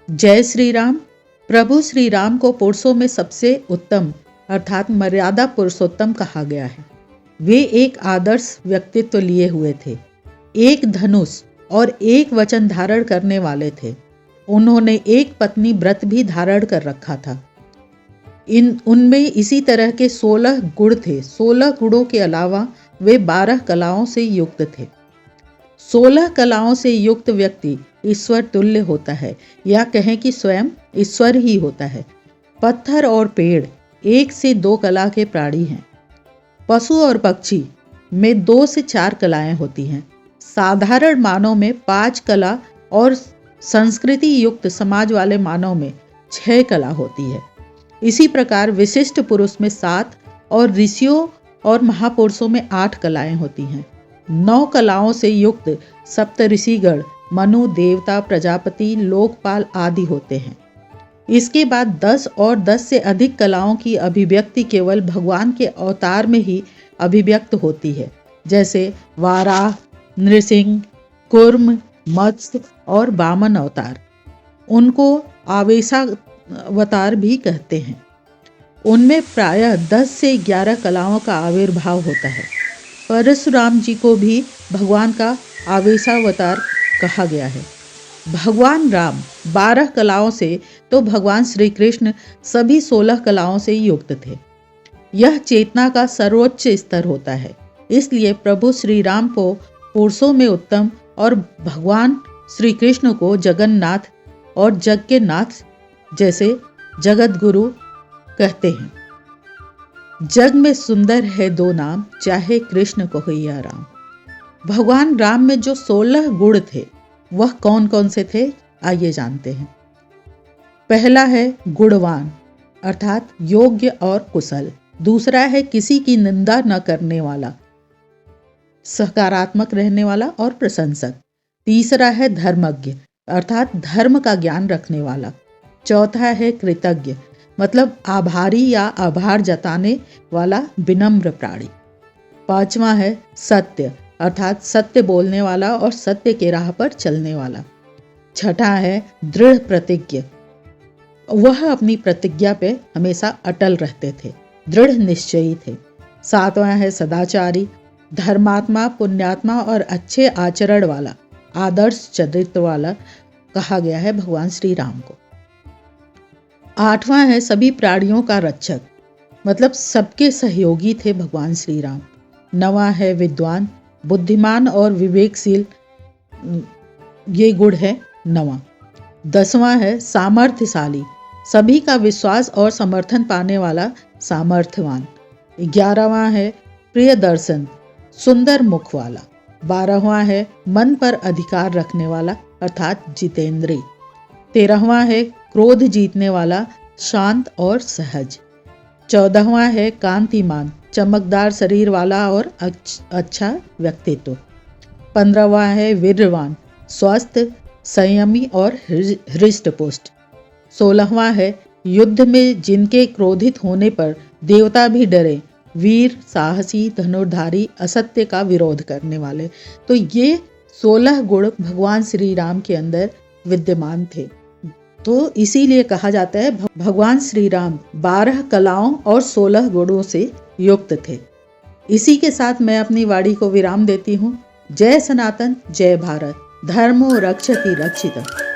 जय श्री राम। प्रभु श्री राम को पुरुषों में सबसे उत्तम अर्थात मर्यादा पुरुषोत्तम कहा गया है। वे एक आदर्श व्यक्तित्व लिए हुए थे, एक धनुष और एक वचन धारण करने वाले थे। उन्होंने एक पत्नी व्रत भी धारण कर रखा था। उनमें इसी तरह के 16 गुण थे। 16 गुणों के अलावा वे 12 कलाओं से युक्त थे। 16 कलाओं से युक्त व्यक्ति ईश्वर तुल्य होता है, या कहें कि स्वयं ईश्वर ही होता है। पत्थर और पेड़ 1 से 2 कला के प्राणी हैं। पशु और पक्षी में 2 से 4 कलाएं होती हैं। साधारण मानव में 5 कला और संस्कृति युक्त समाज वाले मानव में 6 कला होती है। इसी प्रकार विशिष्ट पुरुष में 7 और ऋषियों और महापुरुषों में 8 कलाएं होती हैं। 9 कलाओं से युक्त सप्तऋषिगण मनु, देवता, प्रजापति, लोकपाल आदि होते हैं। इसके बाद 10 और 10 से अधिक कलाओं की अभिव्यक्ति केवल भगवान के अवतार में ही अभिव्यक्त होती है, जैसे वाराह, नृसिंह, कूर्म, मत्स्य और वामन अवतार। उनको आवेशावतार भी कहते हैं। उनमें प्रायः 10 से 11 कलाओं का आविर्भाव होता है। परशुराम जी को भी भगवान का आवेशावतार कहा गया है। भगवान राम 12 कलाओं से तो भगवान श्री कृष्ण सभी 16 कलाओं से युक्त थे। यह चेतना का सर्वोच्च स्तर होता है। इसलिए प्रभु श्री राम को पुरुषों में उत्तम और भगवान श्री कृष्ण को जगन्नाथ और जग के नाथ जैसे जगत गुरु कहते हैं। जग में सुंदर है 2 नाम, चाहे कृष्ण कहो या राम। भगवान राम में जो 16 गुण थे वह कौन कौन से थे, आइए जानते हैं। पहला है गुणवान अर्थात योग्य और कुशल। दूसरा है किसी की निंदा न करने वाला, सकारात्मक रहने वाला और प्रशंसक। तीसरा है धर्मज्ञ अर्थात धर्म का ज्ञान रखने वाला। चौथा है कृतज्ञ मतलब आभारी या आभार जताने वाला विनम्र प्राणी। 5वां है सत्य अर्थात सत्य बोलने वाला और सत्य के राह पर चलने वाला। 6ठा है दृढ़ प्रतिज्ञ, वह अपनी प्रतिज्ञा पे हमेशा अटल रहते थे, दृढ़ निश्चयी थे। 7वां है सदाचारी, धर्मात्मा, पुण्यात्मा और अच्छे आचरण वाला, आदर्श चरित्र वाला कहा गया है भगवान श्री राम को। 8वां है सभी प्राणियों का रक्षक, मतलब सबके सहयोगी थे भगवान श्री राम। 9वां है विद्वान, बुद्धिमान और विवेकशील, ये गुण है 9वां। 10वां है सामर्थ्यशाली, सभी का विश्वास और समर्थन पाने वाला सामर्थ्यवान। 11वां है प्रिय दर्शन, सुंदर मुख वाला। 12वां है मन पर अधिकार रखने वाला अर्थात जितेंद्रिय। 13वां है क्रोध जीतने वाला, शांत और सहज। 14वां है कांतिमान, चमकदार शरीर वाला और अच्छा व्यक्तित्व। 15वां है वीर्यवान, स्वस्थ, संयमी और हृष्टपुष्ट। 16वां है युद्ध में जिनके क्रोधित होने पर देवता भी डरे, वीर, साहसी, धनुर्धारी, असत्य का विरोध करने वाले। तो ये 16 गुण भगवान श्री राम के अंदर विद्यमान थे। तो इसीलिए कहा जाता है भगवान श्री राम 12 कलाओं और 16 गुणों से युक्त थे। इसी के साथ मैं अपनी वाणी को विराम देती हूँ। जय सनातन, जय भारत, धर्मो रक्षति रक्षितम्।